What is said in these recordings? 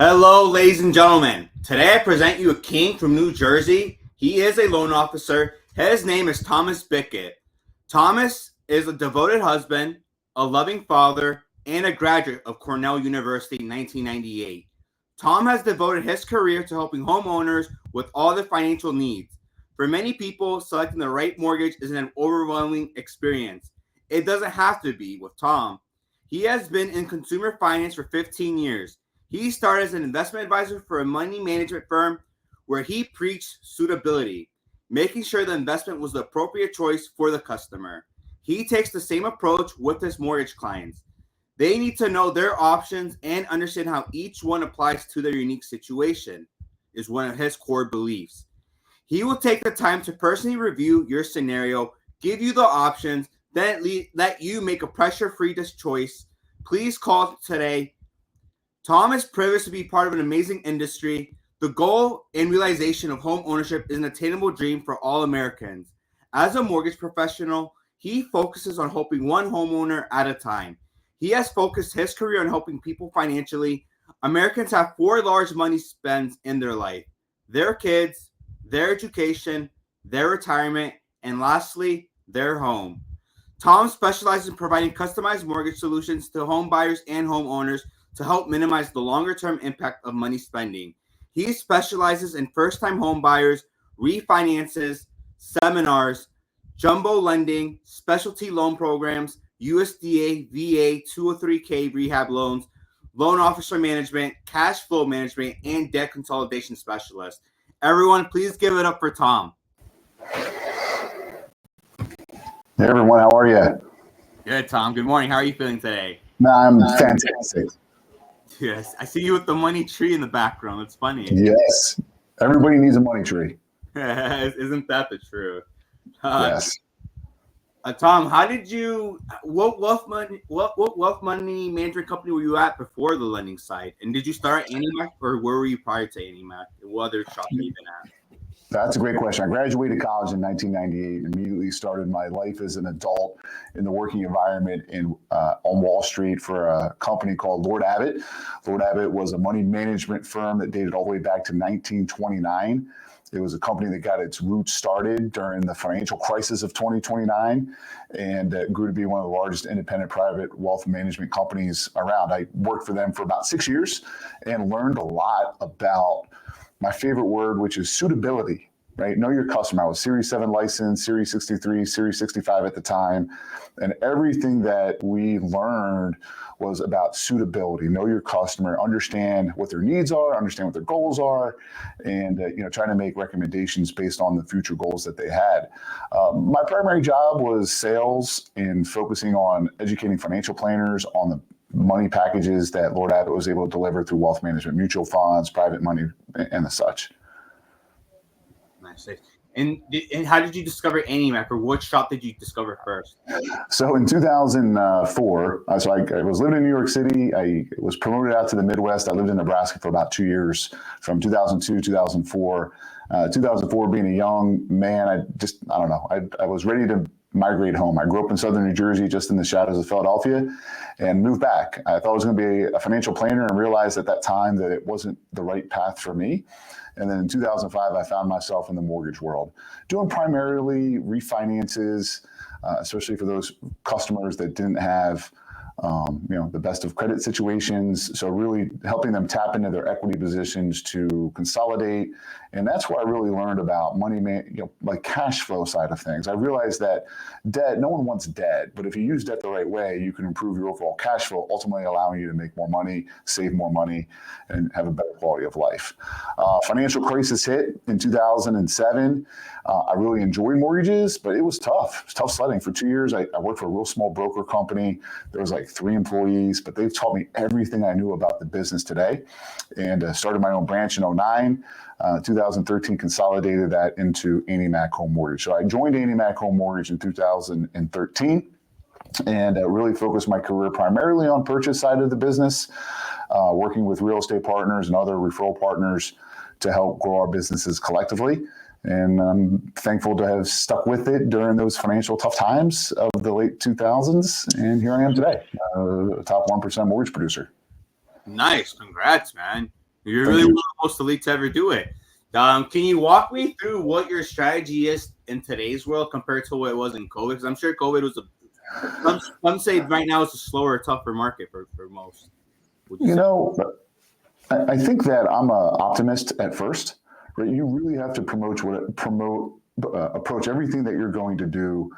Hello, ladies and gentlemen. Today I present you a king from New Jersey. He is a loan officer. His name is Thomas Bickett. Thomas is a devoted husband, a loving father, and a graduate of Cornell University in 1998. Tom has devoted his career to helping homeowners with all their financial needs. For many people, selecting the right mortgage is an overwhelming experience. It doesn't have to be with Tom. He has been in consumer finance for 15 years. He started as an investment advisor for a money management firm where he preached suitability, making sure the investment was the appropriate choice for the customer. He takes the same approach with his mortgage clients. They need to know their options and understand how each one applies to their unique situation, is one of his core beliefs. He will take the time to personally review your scenario, give you the options, then let you make a pressure-free choice. Please call today. Tom is privileged to be part of an amazing industry. The goal and realization of home ownership is an attainable dream for all Americans. As a mortgage professional, he focuses on helping one homeowner at a time. He has focused his career on helping people financially. Americans have four large money spends in their life: their kids, their education, their retirement, and lastly, their home. Tom specializes in providing customized mortgage solutions to home buyers and homeowners to help minimize the longer-term impact of money spending. He specializes in first-time home buyers, refinances, seminars, jumbo lending, specialty loan programs, USDA, VA, 203K rehab loans, loan officer management, cash flow management, and debt consolidation specialist. Everyone, please give it up for Tom. Hey everyone, how are you? Good, Tom. Good morning. How are you feeling today? No, I'm fantastic. Yes, I see you with the money tree in the background. It's funny. Yes, everybody needs a money tree. Isn't that the truth? Yes. Tom, how did you? What wealth money management company were you at before the lending side? And did you start at AnyMac, or where were you prior to AnyMac? What other shop have you been at? That's a great question. I graduated college in 1998 and immediately started my life as an adult in the working environment on Wall Street for a company called Lord Abbett. Lord Abbett was a money management firm that dated all the way back to 1929. It was a company that got its roots started during the financial crisis of 2029 and grew to be one of the largest independent private wealth management companies around. I worked for them for about 6 years and learned a lot about my favorite word, which is suitability, right? Know your customer. I was Series 7 licensed, Series 63, Series 65 at the time. And everything that we learned was about suitability. Know your customer, understand what their needs are, understand what their goals are, and trying to make recommendations based on the future goals that they had. My primary job was sales and focusing on educating financial planners on the money packages that Lord Abbett was able to deliver through wealth management, mutual funds, private money, and the such. Nice. And how did you discover AnyMac, or what shop did you discover first? So in 2004, I was living in New York City. I was promoted out to the Midwest. I lived in Nebraska for about 2 years, from 2002, 2004. 2004, being a young man, I was ready to migrate home. I grew up in southern New Jersey, just in the shadows of Philadelphia, and moved back. I thought I was going to be a financial planner and realized at that time that it wasn't the right path for me. And then in 2005, I found myself in the mortgage world, doing primarily refinances, especially for those customers that didn't have the best of credit situations. So really helping them tap into their equity positions to consolidate. And that's where I really learned about money, like cash flow side of things. I realized that debt, no one wants debt, but if you use debt the right way, you can improve your overall cash flow, ultimately allowing you to make more money, save more money, and have a better quality of life. Financial crisis hit in 2007. I really enjoyed mortgages, but it was tough. It was tough sledding. For 2 years, I worked for a real small broker company. There was like 3 employees, but they've taught me everything I knew about the business today, and started my own branch in 2009. 2013 consolidated that into AnyMac Home Mortgage. So I joined AnyMac Home Mortgage in 2013 and really focused my career primarily on purchase side of the business, working with real estate partners and other referral partners to help grow our businesses collectively. And I'm thankful to have stuck with it during those financial tough times of the late 2000s. And here I am today, a top 1% mortgage producer. Nice. Congrats, man. You're really one of the most elite to ever do it. Can you walk me through what your strategy is in today's world compared to what it was in COVID? Because I'm sure COVID was some say right now it's a slower, tougher market for most. You know, I think that I'm an optimist at first, right? You really have to approach everything that you're going to do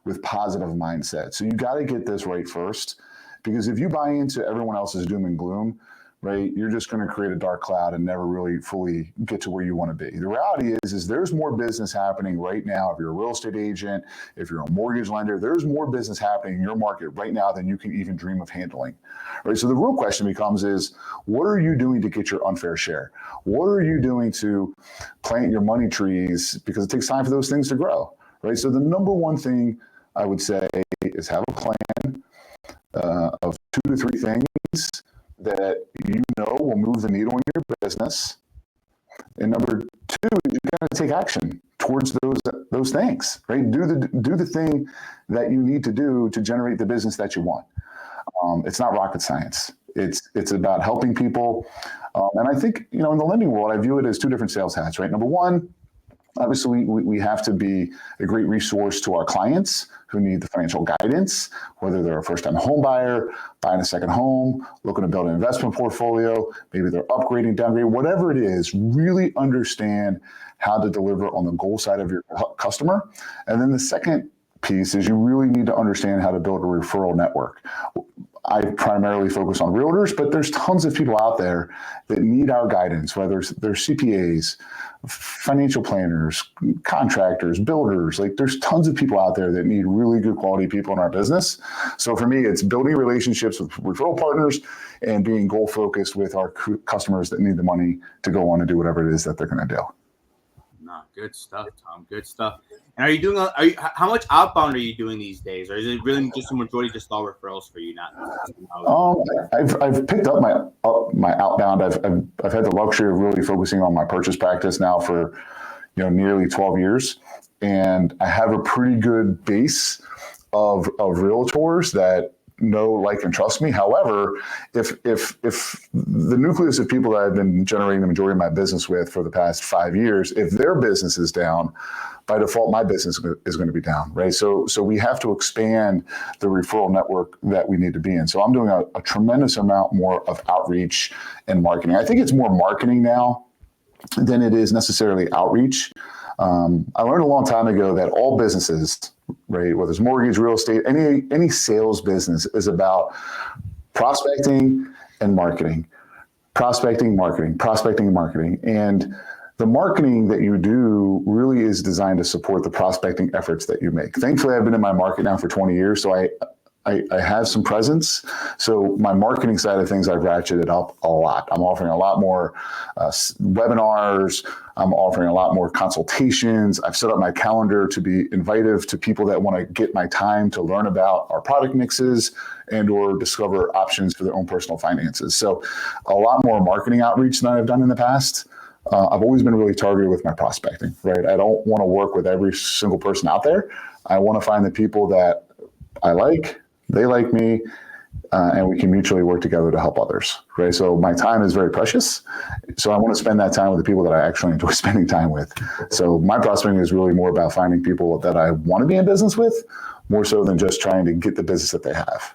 with positive mindset. So you got to get this right first, because if you buy into everyone else's doom and gloom, right, you're just going to create a dark cloud and never really fully get to where you want to be. The reality is there's more business happening right now. If you're a real estate agent, if you're a mortgage lender, there's more business happening in your market right now than you can even dream of handling. Right. So the real question becomes is, what are you doing to get your unfair share? What are you doing to plant your money trees? Because it takes time for those things to grow. Right. So the number one thing I would say is have a plan of 2 to 3 things that you know will move the needle in your business. And number 2 is you got to take action towards those things, right? Do the thing that you need to do to generate the business that you want. It's not rocket science. It's about helping people. And I think, in the lending world, I view it as 2 different sales hats, right? Number 1, obviously, we have to be a great resource to our clients who need the financial guidance, whether they're a first-time home buyer, buying a second home, looking to build an investment portfolio, maybe they're upgrading, downgrading, whatever it is, really understand how to deliver on the goal side of your customer. And then the second piece is you really need to understand how to build a referral network. I primarily focus on realtors, but there's tons of people out there that need our guidance, whether they're CPAs, financial planners, contractors, builders. Like, there's tons of people out there that need really good quality people in our business. So for me, it's building relationships with referral partners and being goal focused with our customers that need the money to go on and do whatever it is that they're going to do. No, good stuff, Tom. Good stuff. And how much outbound are you doing these days, or is it really just a majority just all referrals for you? I've picked up my outbound. I've had the luxury of really focusing on my purchase practice now for nearly 12 years, and I have a pretty good base of realtors that know, like, and trust me. However, if the nucleus of people that I've been generating the majority of my business with for the past 5 years, if their business is down, by default, my business is going to be down, right? So we have to expand the referral network that we need to be in. So I'm doing a tremendous amount more of outreach and marketing. I think it's more marketing now than it is necessarily outreach. I learned a long time ago that all businesses, right, whether it's mortgage, real estate, any sales business, is about prospecting and marketing. Prospecting, marketing, prospecting, and marketing. And the marketing that you do really is designed to support the prospecting efforts that you make. Thankfully, I've been in my market now for 20 years, so I have some presence. So my marketing side of things, I've ratcheted up a lot. I'm offering a lot more webinars. I'm offering a lot more consultations. I've set up my calendar to be invitive to people that want to get my time to learn about our product mixes and or discover options for their own personal finances. So a lot more marketing outreach than I've done in the past. I've always been really targeted with my prospecting, right? I don't want to work with every single person out there. I want to find the people that I like, they like me, and we can mutually work together to help others, right? So my time is very precious. So I want to spend that time with the people that I actually enjoy spending time with. So my prospecting is really more about finding people that I want to be in business with, more so than just trying to get the business that they have.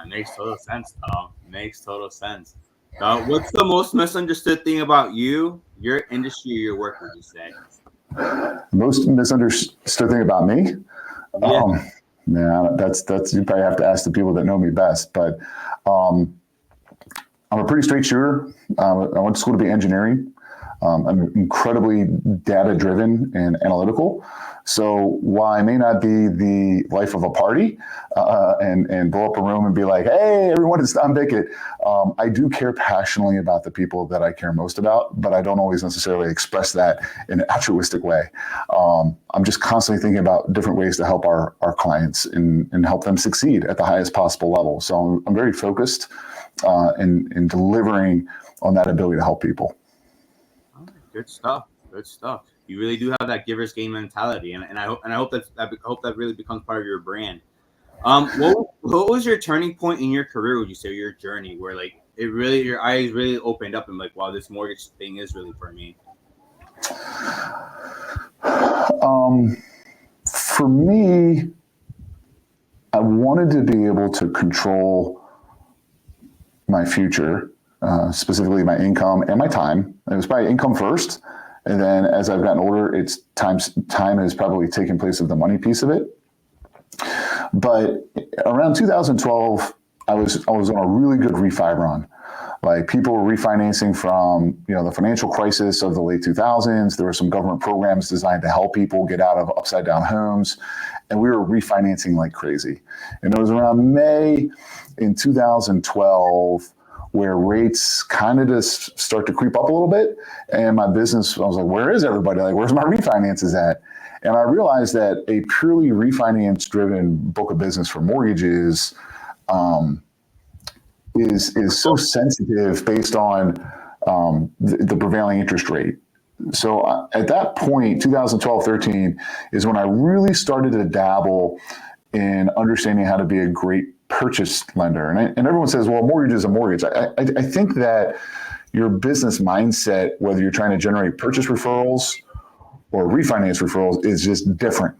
It makes total sense, Tom. Makes total sense. What's the most misunderstood thing about you, your industry, or your work, would you say? Most misunderstood thing about me? Yeah. That's you probably have to ask the people that know me best. But I'm a pretty straight shooter. I went to school to be engineering. I'm incredibly data-driven and analytical. So while I may not be the life of a party and blow up a room and be like, "Hey, everyone, it's Tom Bickett," I do care passionately about the people that I care most about, but I don't always necessarily express that in an altruistic way. I'm just constantly thinking about different ways to help our clients and help them succeed at the highest possible level. So I'm very focused in delivering on that ability to help people. Good stuff. Good stuff. You really do have that giver's gain mentality, and I hope that really becomes part of your brand. What was your turning point in your career? Would you say, your journey, where like your eyes really opened up and like, wow, this mortgage thing is really for me. For me, I wanted to be able to control my future, specifically my income and my time. It was my income first. And then as I've gotten older, it's time has probably taken place of the money piece of it. But around 2012, I was on a really good refi run. Like people were refinancing from, the financial crisis of the late 2000s. There were some government programs designed to help people get out of upside down homes. And we were refinancing like crazy. And it was around May in 2012 where rates kind of just start to creep up a little bit. And my business, I was like, where is everybody? Like, where's my refinances at? And I realized that a purely refinance-driven book of business for mortgages is so sensitive based on the prevailing interest rate. So at that point, 2012-13 is when I really started to dabble in understanding how to be a great purchase lender. And everyone says, well, a mortgage is a mortgage. I think that your business mindset, whether you're trying to generate purchase referrals or refinance referrals, is just different.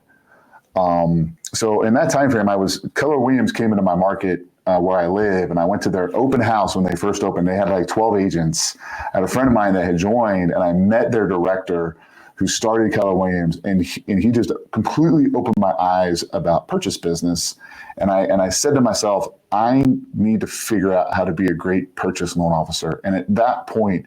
So in that time frame, Keller Williams came into my market where I live, and I went to their open house when they first opened. They had like 12 agents. I had a friend of mine that had joined, and I met their director who started Keller Williams, and he just completely opened my eyes about purchase business. And I said to myself, I need to figure out how to be a great purchase loan officer. And at that point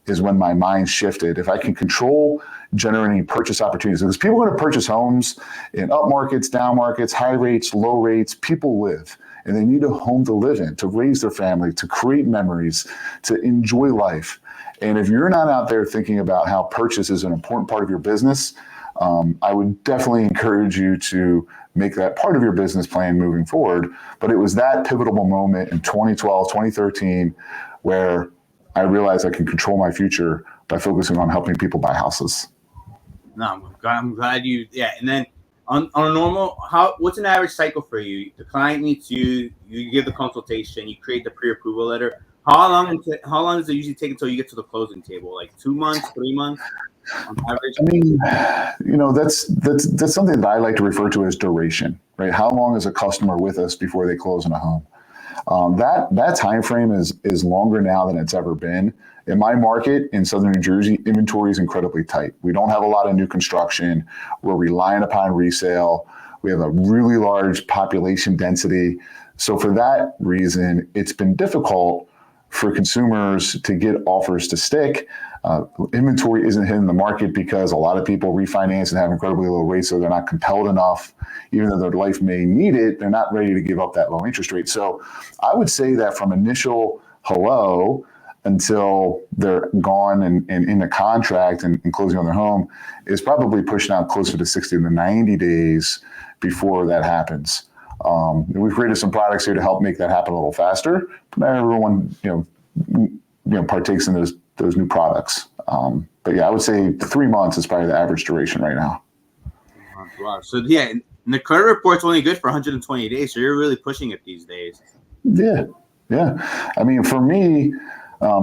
is when my mind shifted. If I can control generating purchase opportunities, because people are going to purchase homes in up markets, down markets, high rates, low rates. People live, and they need a home to live in, to raise their family, to create memories, to enjoy life. And if you're not out there thinking about how purchase is an important part of your business, I would definitely encourage you to make that part of your business plan moving forward. But it was that pivotal moment in 2012, 2013, where I realized I can control my future by focusing on helping people buy houses. No, I'm glad you, yeah. And then on a normal, what's an average cycle for you? The client meets you, you give the consultation, you create the pre-approval letter. How long does it usually take until you get to the closing table? Like 2 months, 3 months on average? I mean, that's something that I like to refer to as duration, right? How long is a customer with us before they close on a home? That time frame is longer now than it's ever been. In my market in Southern New Jersey, inventory is incredibly tight. We don't have a lot of new construction. We're relying upon resale. We have a really large population density. So for that reason, it's been difficult for consumers to get offers to stick. Inventory isn't hitting the market because a lot of people refinance and have incredibly low rates, so they're not compelled enough. Even though their life may need it, they're not ready to give up that low interest rate. So I would say that from initial hello until they're gone and in the contract and closing on their home is probably pushing out closer to 60 to 90 days before that happens. We've created some products here to help make that happen a little faster. But not everyone, partakes in those new products. But yeah, I would say 3 months is probably the average duration right now. Wow. So yeah, and the credit report's only good for 120 days. So you're really pushing it these days. Yeah. I mean, for me,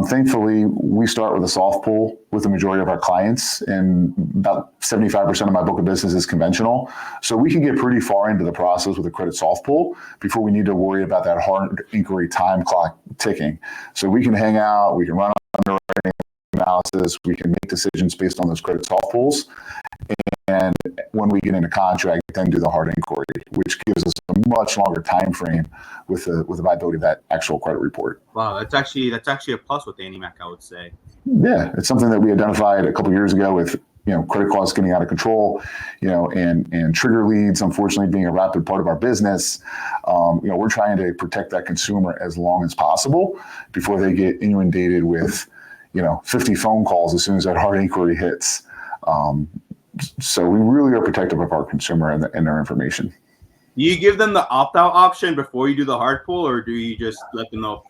thankfully, we start with a soft pull with the majority of our clients, and about 75% of my book of business is conventional. So we can get pretty far into the process with a credit soft pull before we need to worry about that hard inquiry time clock ticking. So we can hang out, we can run underwriting analysis, we can make decisions based on those credit soft pulls. And when we get into contract, then do the hard inquiry, which gives us a much longer time frame with the viability of that actual credit report. Wow, that's actually a plus with Annie Mac, I would say. Yeah, it's something that we identified a couple of years ago with credit costs getting out of control, and trigger leads, unfortunately, being a rapid part of our business. We're trying to protect that consumer as long as possible before they get inundated with 50 phone calls as soon as that hard inquiry hits. So we really are protective of our consumer and their information. Do you give them the opt-out option before you do the hard pull, or do you just let them know?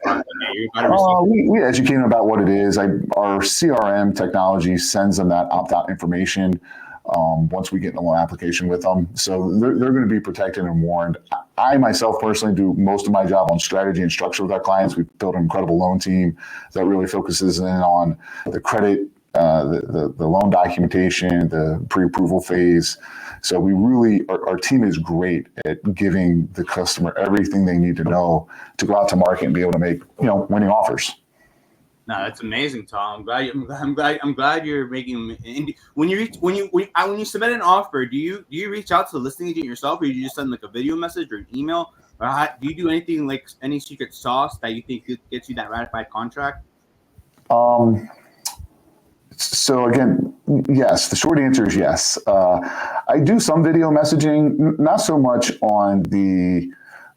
We educate them about what it is. Our CRM technology sends them that opt-out information once we get in the loan application with them. So they're going to be protected and warned. I myself personally do most of my job on strategy and structure with our clients. We built an incredible loan team that really focuses in on the credit, the loan documentation, the pre-approval phase. So we really, our team is great at giving the customer everything they need to know to go out to market and be able to make, winning offers. No, that's amazing, Tom. I'm glad you're making. When you submit an offer, do you reach out to the listing agent yourself, or do you just send like a video message or an email? Or do you do anything like any secret sauce that you think gets you that ratified contract? So again, yes. The short answer is yes. I do some video messaging, not so much on the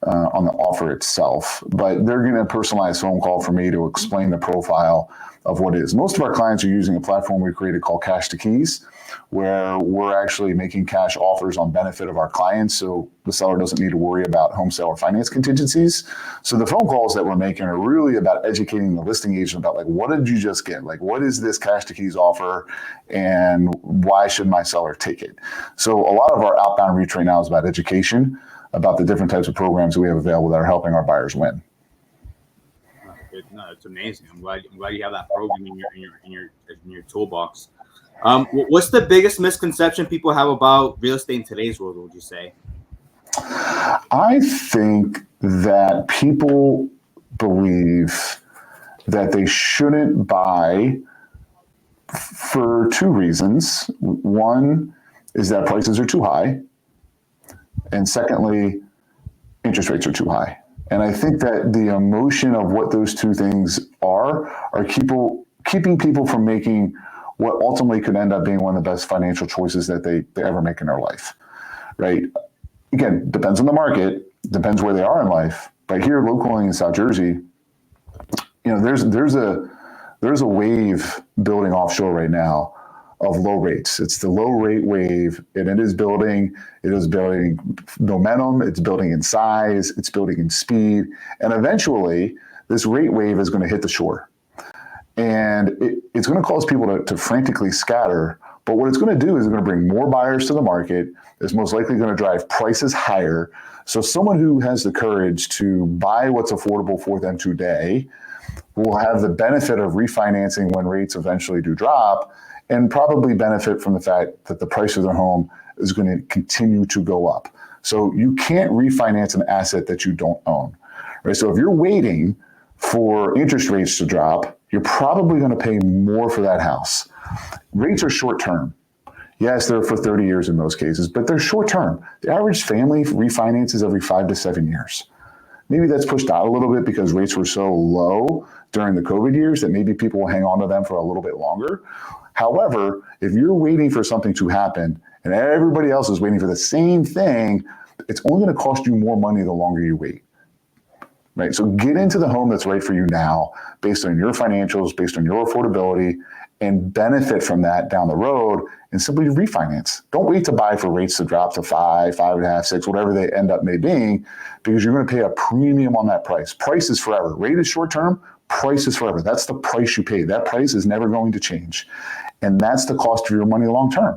offer itself, but they're getting a personalized phone call for me to explain the profile of what it is. Most of our clients are using a platform we created called Cash to Keys, where we're actually making cash offers on benefit of our clients, so the seller doesn't need to worry about home sale or finance contingencies. So the phone calls that we're making are really about educating the listing agent about, like, what did you just get? Like, what is this Cash to Keys offer, and why should my seller take it? So a lot of our outbound reach right now is about education, about the different types of programs that we have available that are helping our buyers win. No, it's amazing. I'm glad you have that program in your toolbox. What's the biggest misconception people have about real estate in today's world, would you say? I think that people believe that they shouldn't buy for two reasons. One is that prices are too high, and secondly, interest rates are too high. And I think that the emotion of what those two things are keeping people from making what ultimately could end up being one of the best financial choices that they ever make in their life, right? Again, depends on the market, depends where they are in life. But here locally in South Jersey, there's a wave building offshore right now of low rates. It's the low rate wave, and it is building momentum, it's building in size, it's building in speed, and eventually this rate wave is going to hit the shore. And it's going to cause people to frantically scatter, but what it's going to do is it's going to bring more buyers to the market. It's most likely going to drive prices higher. So someone who has the courage to buy what's affordable for them today will have the benefit of refinancing when rates eventually do drop, and probably benefit from the fact that the price of their home is going to continue to go up. So you can't refinance an asset that you don't own, right? So if you're waiting for interest rates to drop, you're probably going to pay more for that house. Rates are short term. Yes, they're for 30 years in most cases, but they're short term. The average family refinances every 5 to 7 years. Maybe that's pushed out a little bit because rates were so low during the COVID years that maybe people will hang on to them for a little bit longer. However, if you're waiting for something to happen and everybody else is waiting for the same thing, it's only going to cost you more money the longer you wait, right? So get into the home that's right for you now, based on your financials, based on your affordability, and benefit from that down the road, and simply refinance. Don't wait to buy for rates to drop to 5, 5.5, 6, whatever they end up may being, because you're going to pay a premium on that price. Price is forever. Rate is short term. Price is forever. That's the price you pay. That price is never going to change. And that's the cost of your money long term,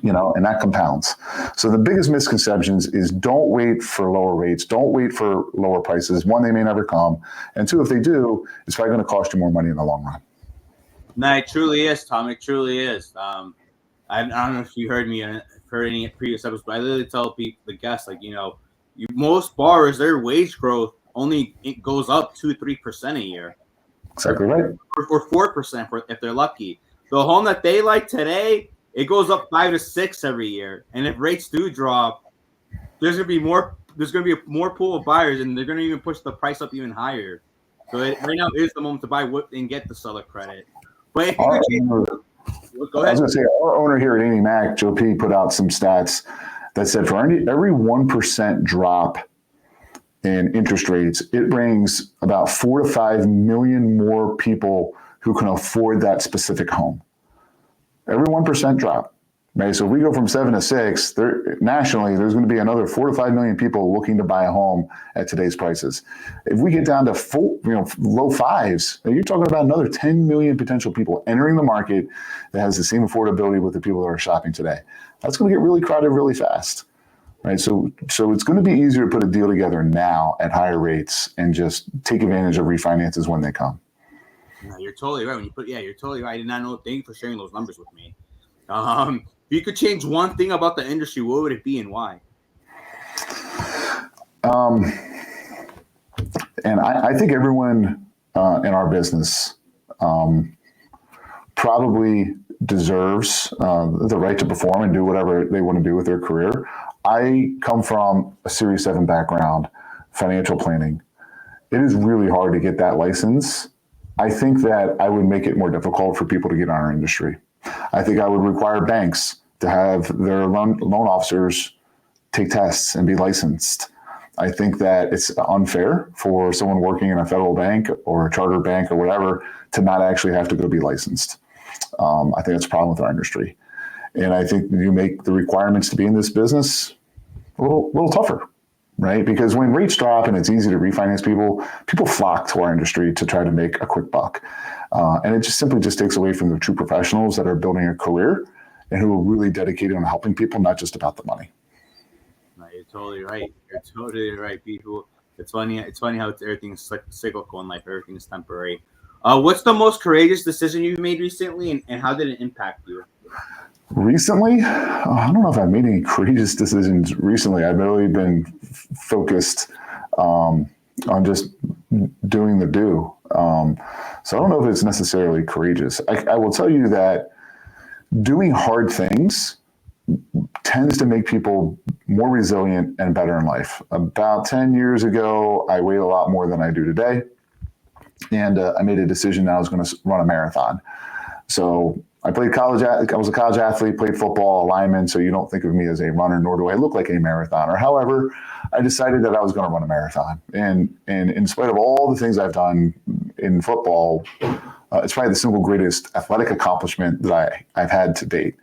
and that compounds. So the biggest misconceptions is don't wait for lower rates. Don't wait for lower prices. One, they may never come. And two, if they do, it's probably going to cost you more money in the long run. No, it truly is, Tom. It truly is. I don't know if you heard any previous episodes, but I literally tell people, the guests, most borrowers, their wage growth it goes up 2-3% a year. Exactly right. Or 4% if they're lucky. The home that they like today, it goes up 5 to 6 every year. And if rates do drop, there's gonna be a more pool of buyers, and they're gonna even push the price up even higher. So right now is the moment to buy and get the seller credit. But if go ahead. I was gonna say, our owner here at Annie Mac, Joe P, put out some stats that said for every 1% drop in interest rates, it brings about 4 to 5 million more people who can afford that specific home. Every 1% drop. right? So if we go from 7 to 6, nationally, there's going to be another 4 to 5 million people looking to buy a home at today's prices. If we get down to low fives, you're talking about another 10 million potential people entering the market that has the same affordability with the people that are shopping today. That's going to get really crowded really fast. Right, so it's going to be easier to put a deal together now at higher rates and just take advantage of refinances when they come. No, you're totally right. You're totally right. I did not know. Thank you for sharing those numbers with me. If you could change one thing about the industry, what would it be and why? And I think everyone in our business probably deserves the right to perform and do whatever they want to do with their career. I come from a Series 7 background, financial planning. It is really hard to get that license. I think that I would make it more difficult for people to get in our industry. I think I would require banks to have their loan officers take tests and be licensed. I think that it's unfair for someone working in a federal bank or a charter bank or whatever to not actually have to go be licensed. I think that's a problem with our industry. And I think you make the requirements to be in this business a little tougher, right? Because when rates drop and it's easy to refinance people flock to our industry to try to make a quick buck. And it just simply takes away from the true professionals that are building a career and who are really dedicated on helping people, not just about the money. No, you're totally right. You're totally right, people. It's funny how everything's cyclical in life. Everything's temporary. What's the most courageous decision you've made recently, and how did it impact you? Recently, I don't know if I've made any courageous decisions recently. I've really been focused on just doing the do. So I don't know if it's necessarily courageous. I will tell you that doing hard things tends to make people more resilient and better in life. About 10 years ago, I weighed a lot more than I do today. And I made a decision that I was going to run a marathon. So I was a college athlete, played football, a lineman, so you don't think of me as a runner, nor do I look like a marathoner. However, I decided that I was going to run a marathon. And in spite of all the things I've done in football, it's probably the single greatest athletic accomplishment that I've had to date.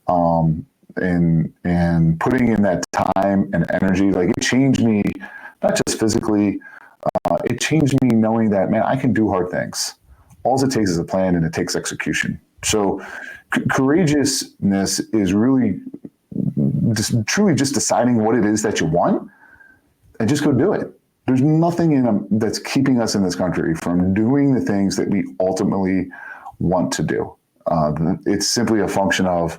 And putting in that time and energy, like it changed me, not just physically, it changed me knowing that, man, I can do hard things. All it takes is a plan and it takes execution. So courageousness is really truly just deciding what it is that you want and just go do it. There's nothing that's keeping us in this country from doing the things that we ultimately want to do. It's simply a function of,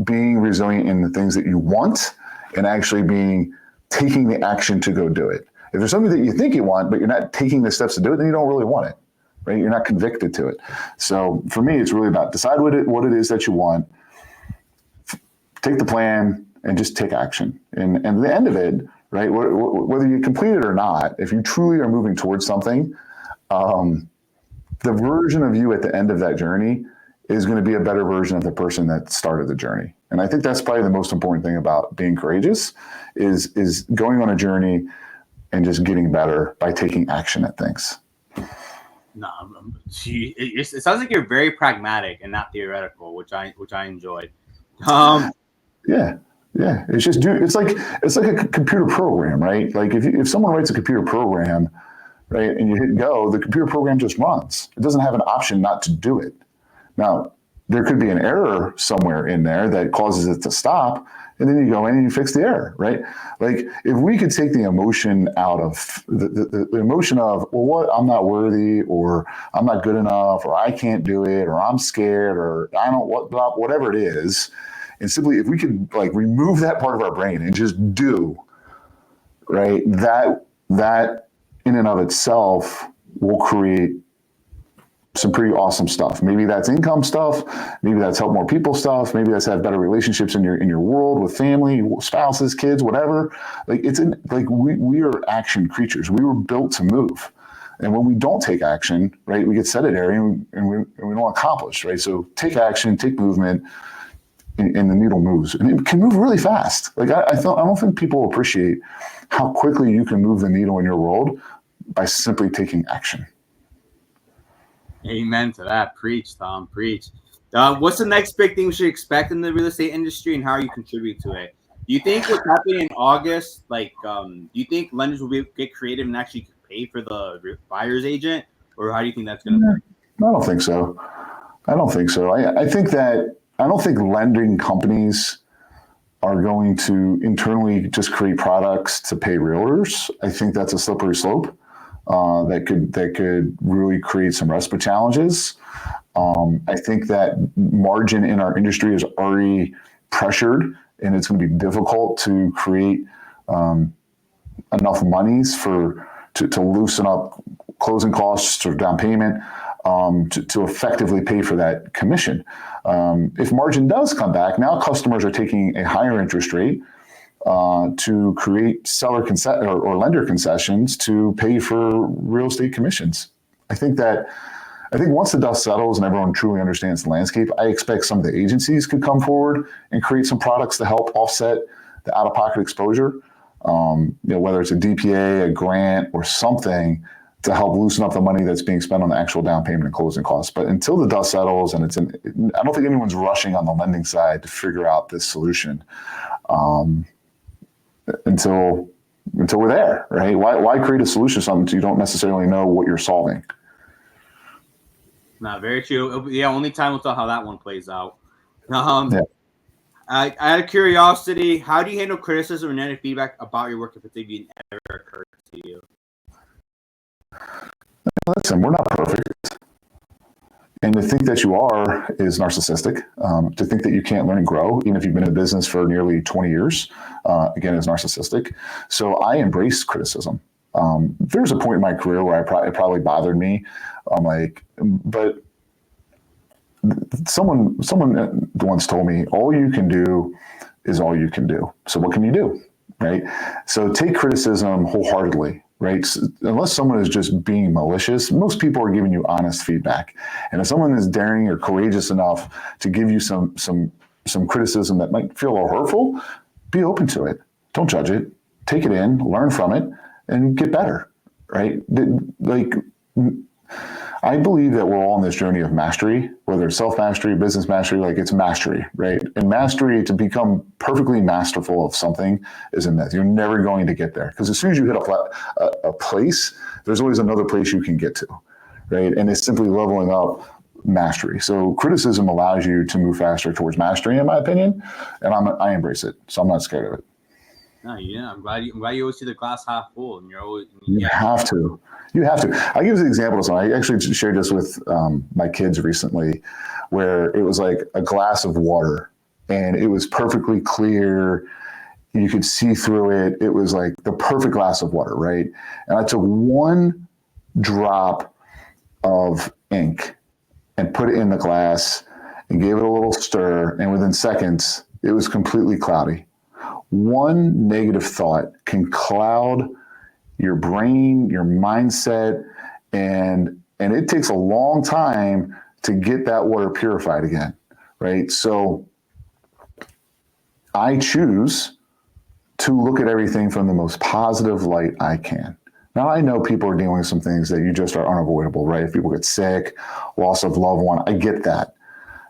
being resilient in the things that you want and actually taking the action to go do it. If there's something that you think you want, but you're not taking the steps to do it, then you don't really want it, right? You're not convicted to it. So for me, it's really about decide what it is that you want, take the plan, and just take action. And at the end of it, right, whether you complete it or not, if you truly are moving towards something, the version of you at the end of that journey is going to be a better version of the person that started the journey. And I think that's probably the most important thing about being courageous is going on a journey and just getting better by taking action at things. No, it sounds like you're very pragmatic and not theoretical, which I enjoyed. Yeah. It's just it's like a computer program, right? Like if someone writes a computer program, right, and you hit go, the computer program just runs. It doesn't have an option not to do it. Now, there could be an error somewhere in there that causes it to stop, and then you go in and you fix the error, right? Like if we could take the emotion out of the emotion of, well, what, I'm not worthy, or I'm not good enough, or I can't do it, or I'm scared, or I don't whatever it is, and simply if we could like remove that part of our brain and just do, right? That in and of itself will create some pretty awesome stuff. Maybe that's income stuff. Maybe that's help more people stuff. Maybe that's have better relationships in your world with family, spouses, kids, whatever. Like we are action creatures. We were built to move. And when we don't take action, right, we get sedentary and we don't accomplish, right? So take action, take movement, and the needle moves. And it can move really fast. Like I don't think people appreciate how quickly you can move the needle in your world by simply taking action. Amen to that. Preach, Tom, preach. What's the next big thing we should expect in the real estate industry, and how are you contributing to it? Do you think what's happening in August, do you think lenders will get creative and actually pay for the buyer's agent, or how do you think that's going to play? I don't think so. I don't think so. I think that I don't think lending companies are going to internally just create products to pay realtors. I think that's a slippery slope that could really create some RESPA challenges. I think that margin in our industry is already pressured, and it's going to be difficult to create enough monies to loosen up closing costs or down payment to effectively pay for that commission. If margin does come back, now customers are taking a higher interest rate to create seller or lender concessions to pay for real estate commissions. I think once the dust settles and everyone truly understands the landscape, I expect some of the agencies could come forward and create some products to help offset the out-of-pocket exposure. Whether it's a DPA, a grant, or something to help loosen up the money that's being spent on the actual down payment and closing costs. But until the dust settles, and I don't think anyone's rushing on the lending side to figure out this solution until we're there, right? Why create a solution to something you don't necessarily know what you're solving? Not very true. Yeah, only time will tell how that one plays out. Out of curiosity, how do you handle criticism or negative feedback about your work if it's even ever occurred to you? Listen, we're not perfect. And to think that you are is narcissistic. To think that you can't learn and grow, even if you've been in business for nearly 20 years, again, is narcissistic. So I embrace criticism. There's a point in my career where it probably bothered me. But someone once told me, all you can do is all you can do. So what can you do, right? So take criticism wholeheartedly, right? Unless someone is just being malicious, most people are giving you honest feedback. And if someone is daring or courageous enough to give you some criticism that might feel a little hurtful, be open to it. Don't judge it. Take it in, learn from it, and get better, right? I believe that we're all on this journey of mastery, whether it's self-mastery, business mastery, it's mastery, right? And mastery, to become perfectly masterful of something, is a myth. You're never going to get there, because as soon as you hit a place, there's always another place you can get to, right? And it's simply leveling up mastery. So criticism allows you to move faster towards mastery, in my opinion, and I embrace it. So I'm not scared of it. No, yeah, I'm glad you always see the glass half full, and you're always. You have to. I'll give you an example of something. I actually shared this with my kids recently, where it was like a glass of water, and it was perfectly clear. You could see through it. It was like the perfect glass of water, right? And I took one drop of ink and put it in the glass and gave it a little stir, and within seconds, it was completely cloudy. One negative thought can cloud your brain, your mindset, and it takes a long time to get that water purified again, right? So I choose to look at everything from the most positive light I can. Now, I know people are dealing with some things that you just are unavoidable, right? If people get sick, loss of loved one, I get that,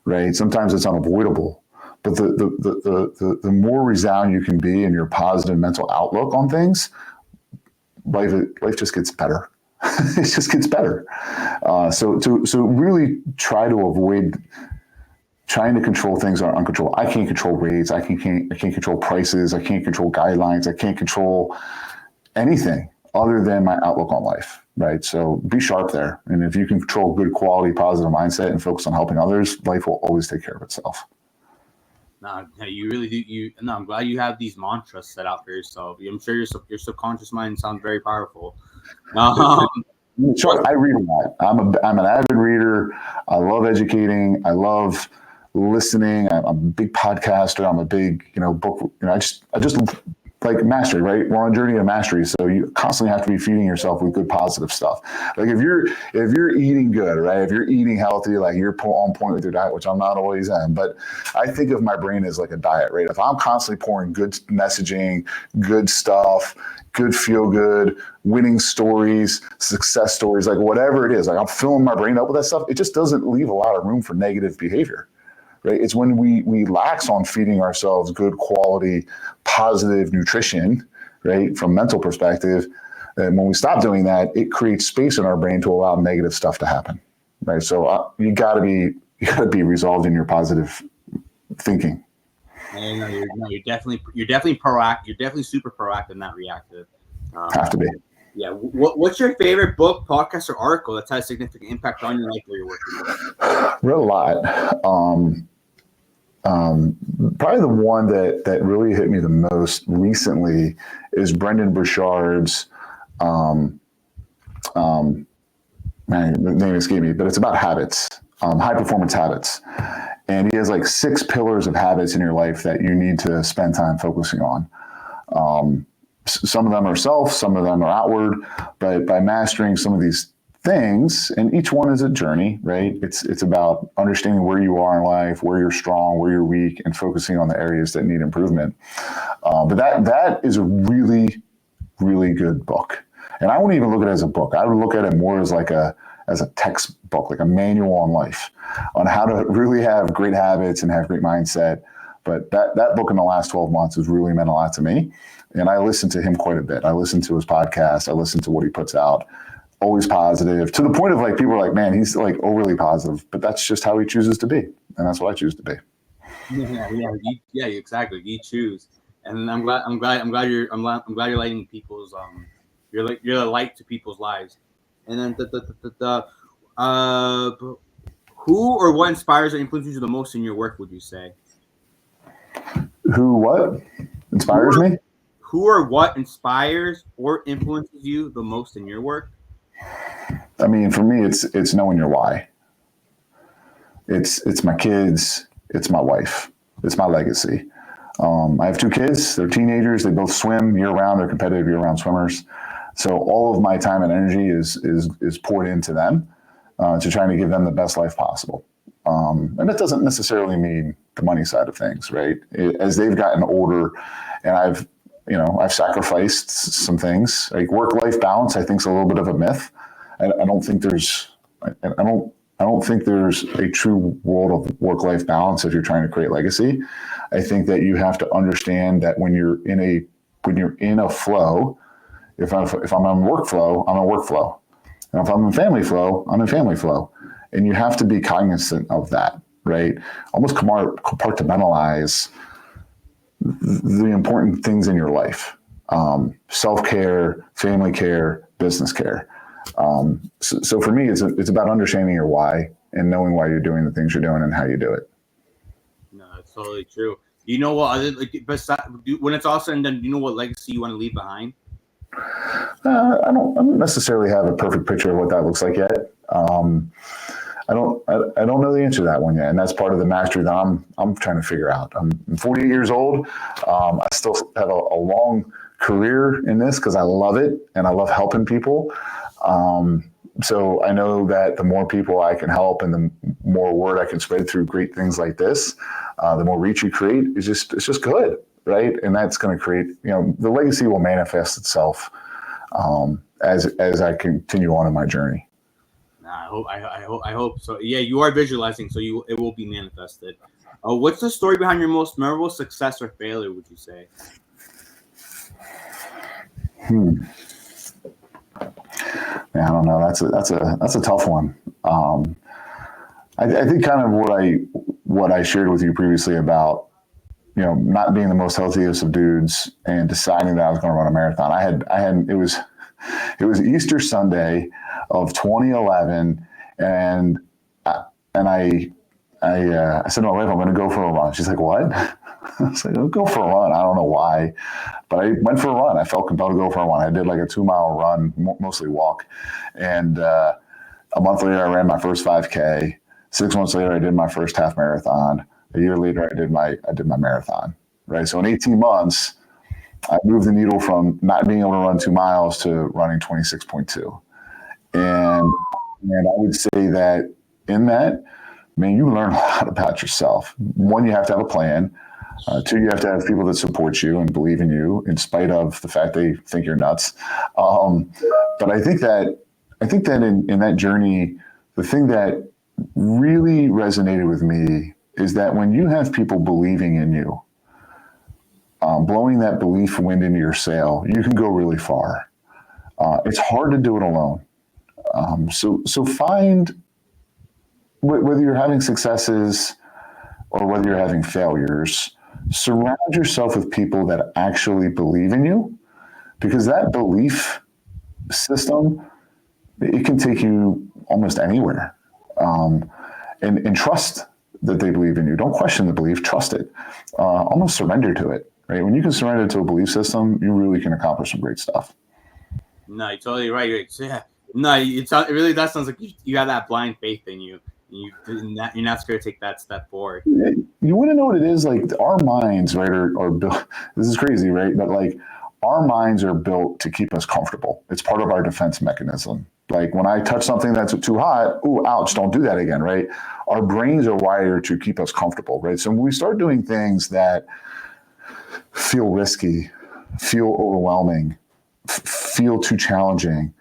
right? Sometimes it's unavoidable. But the more resound you can be in your positive mental outlook on things, life just gets better. It just gets better. So really try to avoid trying to control things that are uncontrollable. I can't control rates. I can't control prices. I can't control guidelines. I can't control anything other than my outlook on life, right? So be sharp there. And if you can control good quality, positive mindset and focus on helping others, life will always take care of itself. No, you really do. I'm glad you have these mantras set out for yourself. I'm sure your subconscious mind sounds very powerful. Sure, I read a lot. I'm an avid reader. I love educating. I love listening. I'm a big podcaster. I'm a big, book. I just like mastery, right? We're on a journey of mastery. So you constantly have to be feeding yourself with good, positive stuff. Like if you're eating good, right? If you're eating healthy, like you're on point with your diet, which I'm not always am, but I think of my brain as like a diet, right? If I'm constantly pouring good messaging, good stuff, good feel good, winning stories, success stories, like whatever it is, like I'm filling my brain up with that stuff, it just doesn't leave a lot of room for negative behavior. Right? It's when we lax on feeding ourselves good quality, positive nutrition, right? From mental perspective, and when we stop doing that, it creates space in our brain to allow negative stuff to happen, right? So you gotta be resolved in your positive thinking. And you're definitely proactive. You're definitely super proactive, not reactive. Have to be. Yeah. What's your favorite book, podcast, or article that's had a significant impact on your life where you're working? Read a lot. Probably the one that really hit me the most recently is Brendan Burchard's. Man, the name escaped me, but it's about habits, high performance habits, and he has like 6 pillars of habits in your life that you need to spend time focusing on. Some of them are self, some of them are outward, but by mastering some of these things, and each one is a journey, right? It's about understanding where you are in life, where you're strong, where you're weak, and focusing on the areas that need improvement. But that is a really, really good book. And I wouldn't even look at it as a book. I would look at it more as as a textbook, like a manual on life, on how to really have great habits and have great mindset. But that book in the last 12 months has really meant a lot to me. And I listen to him quite a bit. I listen to his podcast. I listen to what he puts out. Always positive, to the point of like people are like, man, he's like overly positive, but that's just how he chooses to be, and that's what I choose to be. Yeah, exactly. You choose, and I'm glad you're lighting people's you're the light to people's lives. And then who or what inspires or influences you the most in your work? Would you say? What inspires me? Who or what inspires or influences you the most in your work? I mean, for me, it's knowing your why. It's my kids. It's my wife. It's my legacy. I have 2 kids. They're teenagers. They both swim year round. They're competitive year round swimmers. So all of my time and energy is poured into them to trying to give them the best life possible. And it doesn't necessarily mean the money side of things, right? As they've gotten older, and I've sacrificed some things. Like work-life balance, I think, is a little bit of a myth. I don't think there's a true world of work-life balance if you're trying to create legacy. I think that you have to understand that when you're in a flow, if I'm on workflow, I'm on workflow. And if I'm in family flow, I'm in family flow. And you have to be cognizant of that, right? Almost compartmentalize the important things in your life. Self-care, family care, business care. So for me, it's about understanding your why and knowing why you're doing the things you're doing and how you do it. No, that's totally true. You know what? When it's all said and done, do you know what legacy you want to leave behind? I don't necessarily have a perfect picture of what that looks like yet. I don't know the answer to that one yet, and that's part of the mastery that I'm trying to figure out. I'm 48 years old. I still have a long career in this because I love it and I love helping people. So I know that the more people I can help and the more word I can spread through great things like this, the more reach you create, it's just good, right? And that's going to create, the legacy will manifest itself as I continue on in my journey. I hope so. Yeah, you are visualizing, so it will be manifested. What's the story behind your most memorable success or failure, would you say? Man, I don't know. That's a tough one. I think kind of what I shared with you previously about not being the most healthiest of dudes and deciding that I was going to run a marathon. It was Easter Sunday of 2011, and I said to my wife, I'm going to go for a run. She's like, what? I was like, I'll go for a run. I don't know why, but I went for a run. I felt compelled to go for a run. I did like a 2-mile run, mostly walk. And a month later, I ran my first 5K. 6 months later, I did my first half marathon. A year later, I did my marathon, right? So in 18 months, I moved the needle from not being able to run 2 miles to running 26.2. And I would say that in that, man, you learn a lot about yourself. One, you have to have a plan. Two, you have to have people that support you and believe in you, in spite of the fact they think you're nuts. But I think that in that journey, the thing that really resonated with me is that when you have people believing in you, blowing that belief wind into your sail, you can go really far. It's hard to do it alone. So find, whether you're having successes or whether you're having failures, surround yourself with people that actually believe in you, because that belief system, it can take you almost anywhere. And trust that they believe in you. Don't question the belief, trust it. Almost surrender to it, right? When you can surrender to a belief system, you really can accomplish some great stuff. No, you're totally right. Yeah. No, it really does sound like you have that blind faith in you. You're not scared to take that step forward. You want to know what it is? Like, our minds, right, are built. This is crazy, right? But like, our minds are built to keep us comfortable. It's part of our defense mechanism. Like, when I touch something that's too hot, ooh, ouch, don't do that again, right? Our brains are wired to keep us comfortable, right? So when we start doing things that feel risky, feel overwhelming, feel too challenging,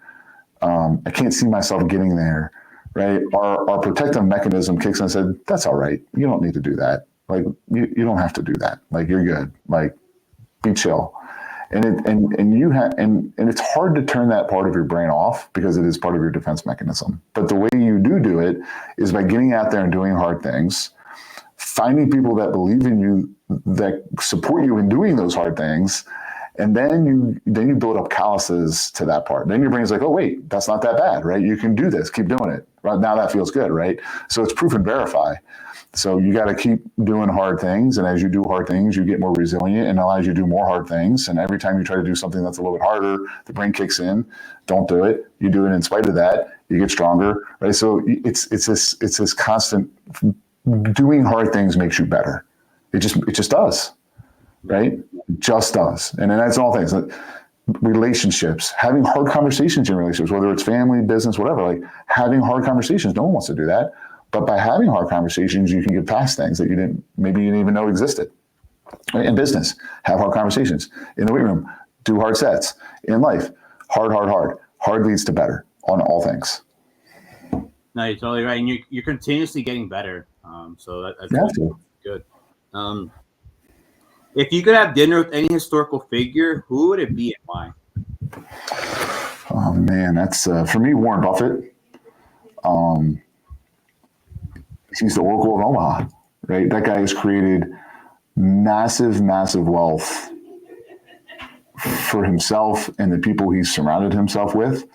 I can't see myself getting there, right? Our protective mechanism kicks in and said, that's all right. You don't need to do that. Like, you don't have to do that. Like, you're good. Like, be chill. And it's hard to turn that part of your brain off, because it is part of your defense mechanism. But the way you do it is by getting out there and doing hard things, finding people that believe in you, that support you in doing those hard things. And then you build up calluses to that part. Then your brain's like, oh, wait, that's not that bad, right? You can do this. Keep doing it. Right now that feels good, right? So it's proof and verify. So you got to keep doing hard things. And as you do hard things, you get more resilient, and allows you to do more hard things. And every time you try to do something that's a little bit harder, the brain kicks in. Don't do it. You do it in spite of that. You get stronger, right? So it's this constant, doing hard things makes you better. It just does. Right? It just does. And then that's all things. Like relationships, having hard conversations in relationships, whether it's family, business, whatever, like having hard conversations. No one wants to do that. But by having hard conversations, you can get past things that you didn't even know existed. Right? In business, have hard conversations. In the weight room, do hard sets. In life, hard. Hard leads to better on all things. No, you're totally right. And you're continuously getting better. So that's really good. If you could have dinner with any historical figure, who would it be and why? Oh man, that's for me, Warren Buffett. He's the Oracle of Omaha, right? That guy has created massive wealth for himself and the people he's surrounded himself with,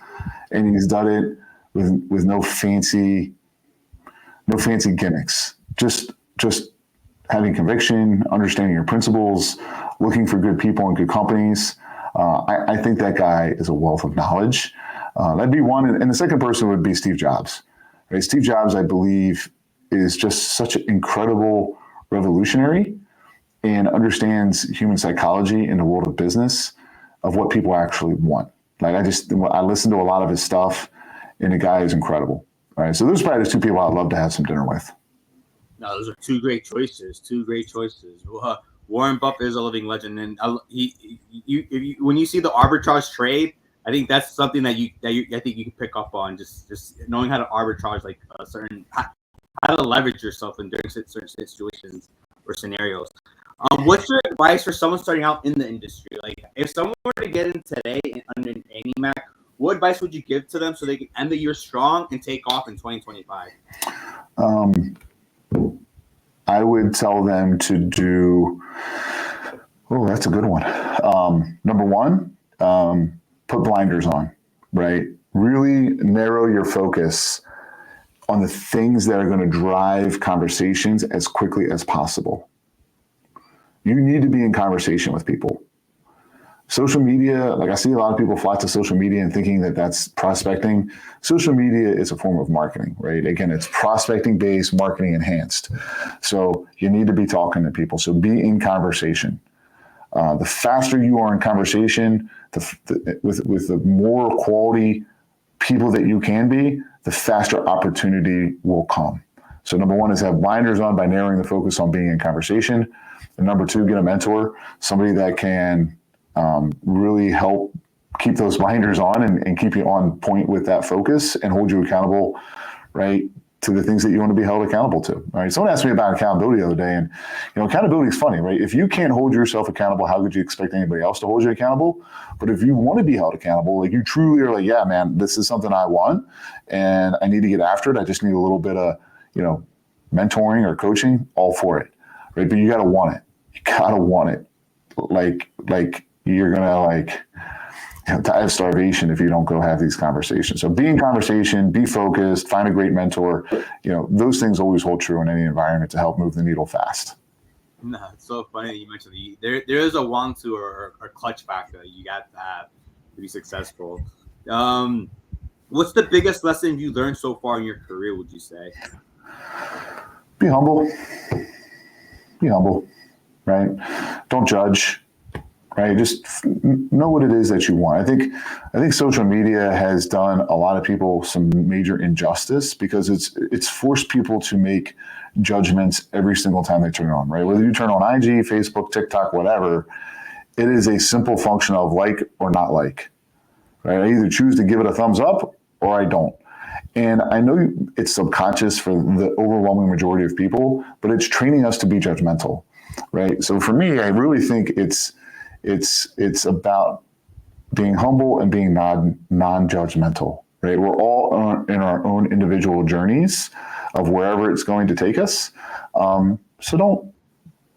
and he's done it with no fancy gimmicks. Just having conviction, understanding your principles, looking for good people and good companies. I think that guy is a wealth of knowledge. That'd be one. And the second person would be Steve Jobs. Right? Steve Jobs, I believe, is just such an incredible revolutionary and understands human psychology in the world of business, of what people actually want. Like, I listen to a lot of his stuff, and the guy is incredible. All right. So those are probably the two people I'd love to have some dinner with. No, those are two great choices. Warren Buffett is a living legend, and when you see the arbitrage trade, I think that's something that I think you can pick up on. Just knowing how to arbitrage, like how to leverage yourself in during certain situations or scenarios. What's your advice for someone starting out in the industry? Like, if someone were to get in today under an AnyMac, what advice would you give to them so they can end the year strong and take off in 2025? I would tell them to do, that's a good one. Number one, put blinders on, right? Really narrow your focus on the things that are going to drive conversations as quickly as possible. You need to be in conversation with people. Social media, like, I see a lot of people flock to social media and thinking that that's prospecting. Social media is a form of marketing, right? Again, it's prospecting based, marketing enhanced. So you need to be talking to people. So be in conversation. The faster you are in conversation, with the more quality people that you can be, the faster opportunity will come. So number one is have blinders on by narrowing the focus on being in conversation. And number two, get a mentor, somebody that can really help keep those blinders on and keep you on point with that focus and hold you accountable, right, to the things that you want to be held accountable to. Right. Someone asked me about accountability the other day, and accountability is funny, right? If you can't hold yourself accountable, how could you expect anybody else to hold you accountable? But if you want to be held accountable, like you truly are like, yeah, man, this is something I want and I need to get after it. I just need a little bit of, mentoring or coaching, all for it. Right. But you got to want it. You got to want it. Like you're going to die of starvation if you don't go have these conversations. So be in conversation, be focused, find a great mentor. Those things always hold true in any environment to help move the needle fast. No, it's so funny that you mentioned there is a want to or clutch factor that you got to have to be successful. What's the biggest lesson you learned so far in your career, would you say? Be humble. Be humble, right? Don't judge. Right, just know what it is that you want. I think social media has done a lot of people some major injustice because it's forced people to make judgments every single time they turn it on. Right, whether you turn on IG, Facebook, TikTok, whatever, it is a simple function of like or not like. Right, I either choose to give it a thumbs up or I don't. And I know it's subconscious for the overwhelming majority of people, but it's training us to be judgmental. Right, so for me, I really think it's about being humble and being non-judgmental, right? We're all in our own individual journeys of wherever it's going to take us. So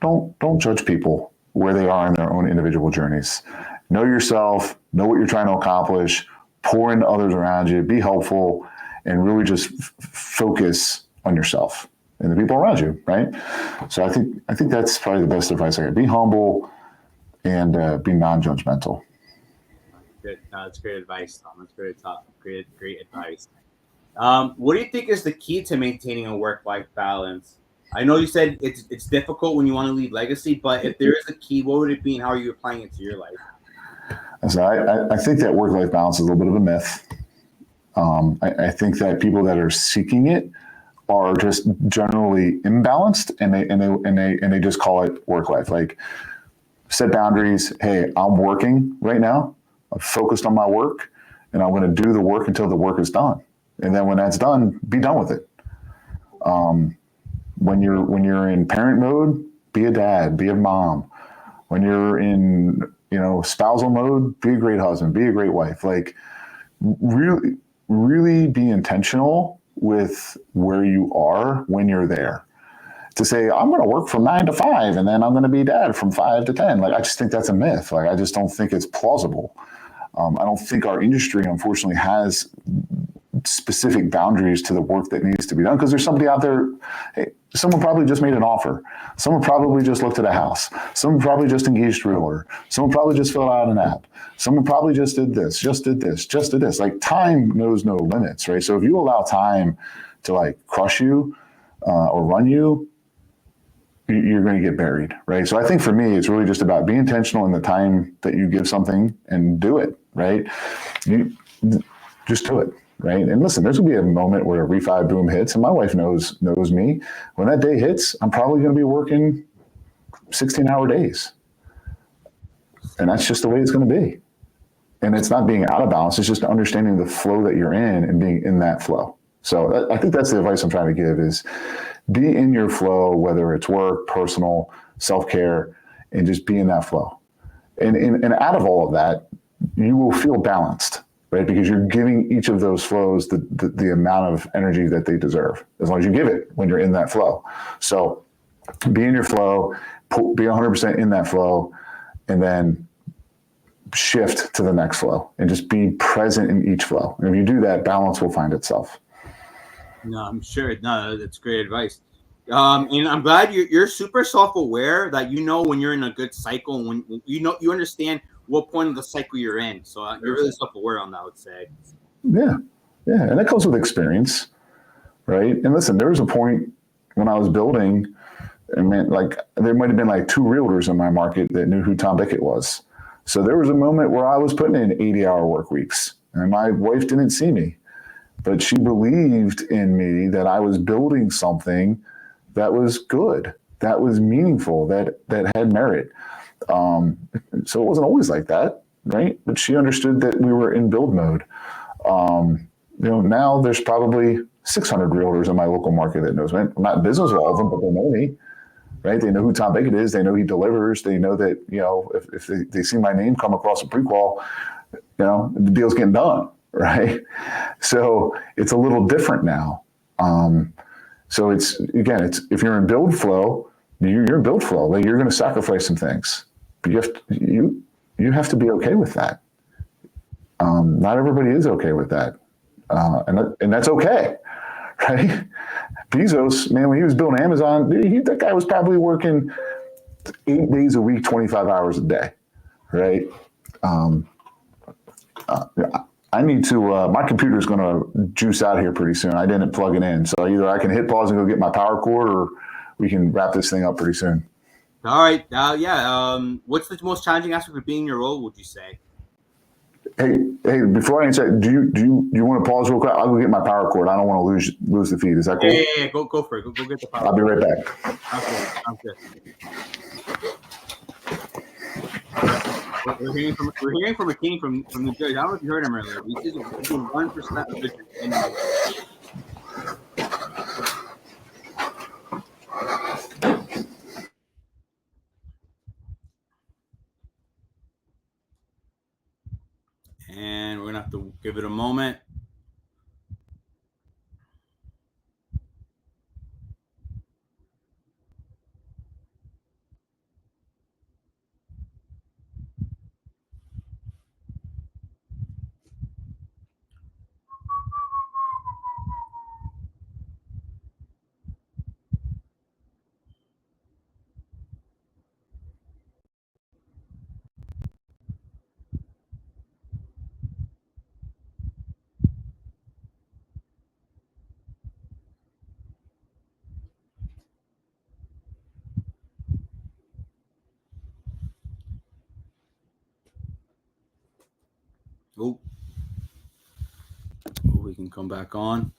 don't judge people where they are in their own individual journeys. Know yourself, know what you're trying to accomplish, pour into others around you, be helpful, and really just focus on yourself and the people around you, right? So I think that's probably the best advice I get. Be humble and be non-judgmental. Good. No, that's great advice, Tom. That's great advice. What do you think is the key to maintaining a work-life balance? I know you said it's difficult when you want to leave legacy, but if there is a key, what would it be and how are you applying it to your life? So I think that work-life balance is a little bit of a myth. I think that people that are seeking it are just generally imbalanced and they just call it work-life. Like, set boundaries. Hey, I'm working right now. I'm focused on my work, and I'm going to do the work until the work is done. And then when that's done, be done with it. When you're in parent mode, be a dad, be a mom. When you're in spousal mode, be a great husband, be a great wife. Like, really, really be intentional with where you are when you're there. To say, I'm going to work from 9 to 5 and then I'm going to be dad from 5 to 10. Like, I just think that's a myth. Like, I just don't think it's plausible. I don't think our industry, unfortunately, has specific boundaries to the work that needs to be done because there's somebody out there. Hey, someone probably just made an offer. Someone probably just looked at a house. Someone probably just engaged a realtor. Someone probably just filled out an app. Someone probably just did this, just did this, just did this. Like, time knows no limits, right? So if you allow time to crush you or run you, you're going to get buried, right? So I think for me, it's really just about being intentional in the time that you give something and do it, right? You just do it, right? And listen, there's going to be a moment where a refi boom hits, and my wife knows me. When that day hits, I'm probably going to be working 16-hour days. And that's just the way it's going to be. And it's not being out of balance. It's just understanding the flow that you're in and being in that flow. So I think that's the advice I'm trying to give is be in your flow, whether it's work, personal, self-care, and just be in that flow. And out of all of that, you will feel balanced, right? Because you're giving each of those flows the amount of energy that they deserve, as long as you give it when you're in that flow. So be in your flow, be 100% in that flow, and then shift to the next flow and just be present in each flow. And if you do that, balance will find itself. No, I'm sure. No, that's great advice. And I'm glad you're super self-aware that when you're in a good cycle, when you understand what point of the cycle you're in. So you're really self-aware on that, I would say. Yeah. And that comes with experience, right? And listen, there was a point when I was building It meant like there might have been like 2 realtors in my market that knew who Tom Bickett was. So there was a moment where I was putting in 80-hour work weeks, and my wife didn't see me, but she believed in me that I was building something that was good, that was meaningful, that had merit. So it wasn't always like that, right? But she understood that we were in build mode. Now there's probably 600 realtors in my local market that knows me. I'm not in business with all of them, but they know me, right? They know who Tom Bickett is. They know he delivers. They know that, if they see my name come across a pre-qual, the deal's getting done, right? So it's a little different now. So it's if you're in build flow, you're in build flow. Like, you're going to sacrifice some things, but you have to be okay with that. Not everybody is okay with that, and that's okay, right? Bezos, man, when he was building Amazon, that guy was probably working 8 days a week, 25 hours a day, right? I need to, my computer's going to juice out here pretty soon. I didn't plug it in. So either I can hit pause and go get my power cord, or we can wrap this thing up pretty soon. All right. What's the most challenging aspect of being in your role, would you say? Hey, before I answer, do you want to pause real quick? I'll go get my power cord. I don't want to lose the feed. Is that cool? Yeah. Go for it. Go get the power. I'll be right back. Sounds good. We're hearing from a king from New Jersey. I don't know if you heard him earlier. He's doing 1% of business anyway. And we're gonna have to give it a moment. Oh, we can come back on.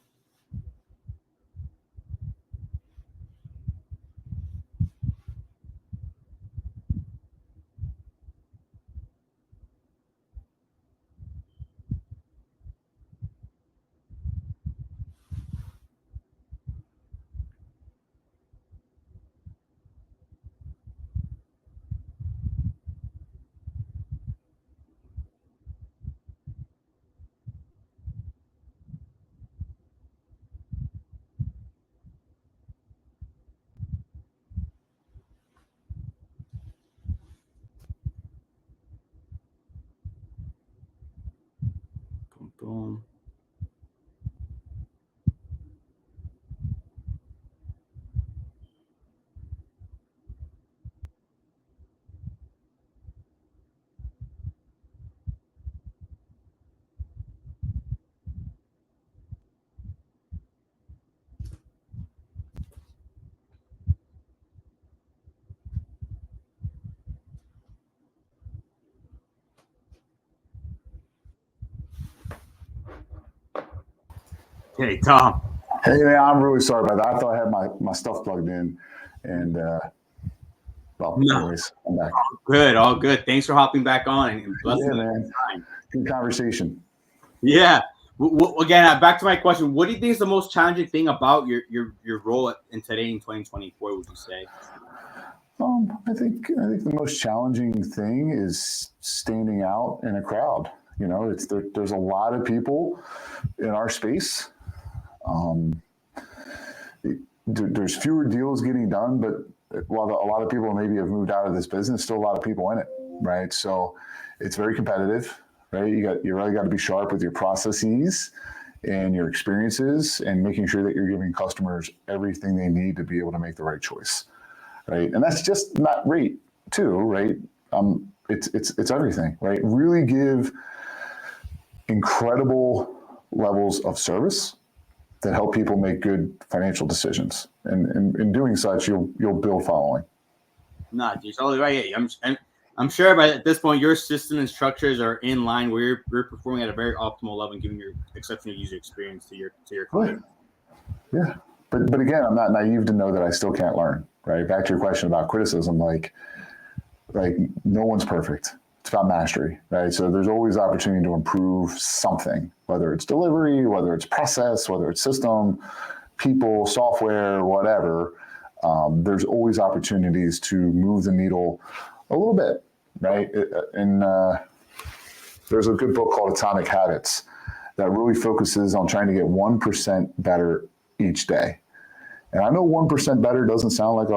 Boom. Hey, Tom. Hey, man, I'm really sorry about that. I thought I had my stuff plugged in, and anyways, I'm back. All good. Thanks for hopping back on and blessing man. Good conversation. Yeah. Again, back to my question. What do you think is the most challenging thing about your role in 2024? Would you say? I think the most challenging thing is standing out in a crowd. There's a lot of people in our space. There's fewer deals getting done, but while a lot of people maybe have moved out of this business, still a lot of people in it, right? So it's very competitive, right? You really got to be sharp with your processes and your experiences, and making sure that you're giving customers everything they need to be able to make the right choice, right? And that's just not rate too, right? It's everything, right? Really give incredible levels of service, that help people make good financial decisions. And in doing such, you'll build following. No, you're totally right. I'm sure by at this point your system and structures are in line where you're performing at a very optimal level and giving your exceptional user experience to your client. Yeah. But again, I'm not naive to know that I still can't learn, right? Back to your question about criticism, like no one's perfect. It's about mastery, right? So there's always opportunity to improve something, whether it's delivery, whether it's process, whether it's system, people, software, whatever. There's always opportunities to move the needle a little bit, right? There's a good book called Atomic Habits that really focuses on trying to get 1% better each day. And I know 1% better doesn't sound like